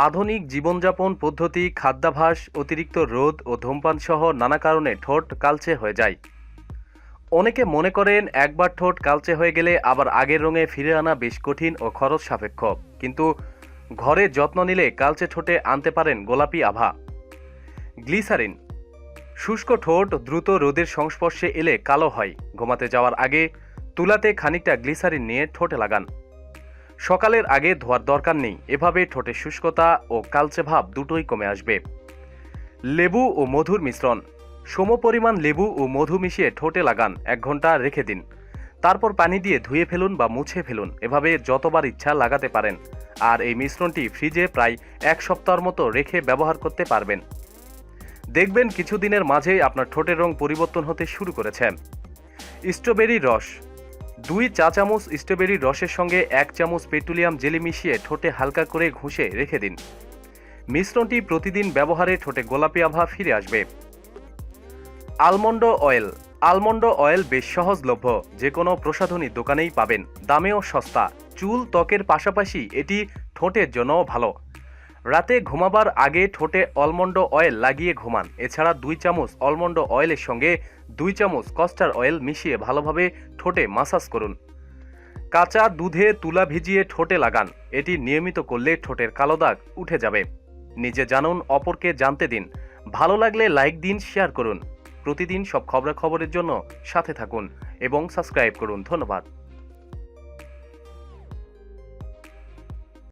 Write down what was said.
আধুনিক জীবনযাপন পদ্ধতি, খাদ্যাভ্যাস, অতিরিক্ত রোদ ও ধূমপানসহ নানা কারণে ঠোঁট কালচে হয়ে যায়। অনেকে মনে করেন একবার ঠোঁট কালচে হয়ে গেলে আবার আগের রঙে ফিরে আনা বেশ কঠিন ও খরচ সাপেক্ষ। কিন্তু ঘরে যত্ন নিলে কালচে ঠোঁটে আনতে পারেন গোলাপি আভা। গ্লিসারিন। শুষ্ক ঠোঁট দ্রুত রোদের সংস্পর্শে এলে কালো হয়। ঘুমাতে যাওয়ার আগে তুলাতে খানিকটা গ্লিসারিন নিয়ে ঠোঁটে লাগান। সকালের আগে ধোয়ার দরকার নেই, এভাবে ঠোঁটের শুষ্কতা ও কালচে ভাব দুটোই কমে আসবে। লেবু ও মধুর মিশ্রণ। সমপরিমাণ লেবু ও মধু মিশিয়ে ঠোঁটে লাগান, 1 ঘন্টা রেখে দিন। তারপর পানি দিয়ে ধুয়ে ফেলুন বা মুছে ফেলুন, এভাবে যতবার ইচ্ছা লাগাতে পারেন। আর এই মিশ্রণটি ফ্রিজে প্রায় 1 সপ্তাহের মতো রেখে ব্যবহার করতে পারবেন। দেখবেন কিছুদিনের মাঝেই আপনার ঠোঁটের রং পরিবর্তন হতে শুরু করেছে। স্ট্রবেরির রস। 2 চা চামচ স্ট্রবেরির রসের সঙ্গে 1 চামচ পেট্রোলিয়াম জেলি মিশিয়ে ঠোঁটে হালকা করে ঘষে রেখে দিন। মিশ্রণটি প্রতিদিন ব্যবহারে ঠোঁটে গোলাপি আভা ফিরে আসবে। Almond oil. আলমন্ড অয়েল বেশ সহজলভ্য, যে কোনো প্রসাধনী দোকানেই পাবেন। দামেও সস্তা। চুল, ত্বকের পাশাপাশি এটি ঠোঁটের জন্যও ভালো। রাতে ঘুমাবার আগে ঠোঁটে আলমন্ড অয়েল লাগিয়ে ঘুমান। এছাড়া 2 চামচ আলমন্ড অয়েলের সঙ্গে 2 চামচ কস্টার অয়েল মিশিয়ে ভালোভাবে ঠোঁটে মাসাজ করুন। কাঁচা দুধে তুলা ভিজিয়ে ঠোঁটে লাগান। এটি নিয়মিত করলে ঠোঁটের কালো দাগ উঠে যাবে। নিজে জানুন, অপরকে জানতে দিন। ভালো লাগলে লাইক দিন, শেয়ার করুন। প্রতিদিন সব খবরাখবরের জন্য সাথে থাকুন এবং সাবস্ক্রাইব করুন। ধন্যবাদ।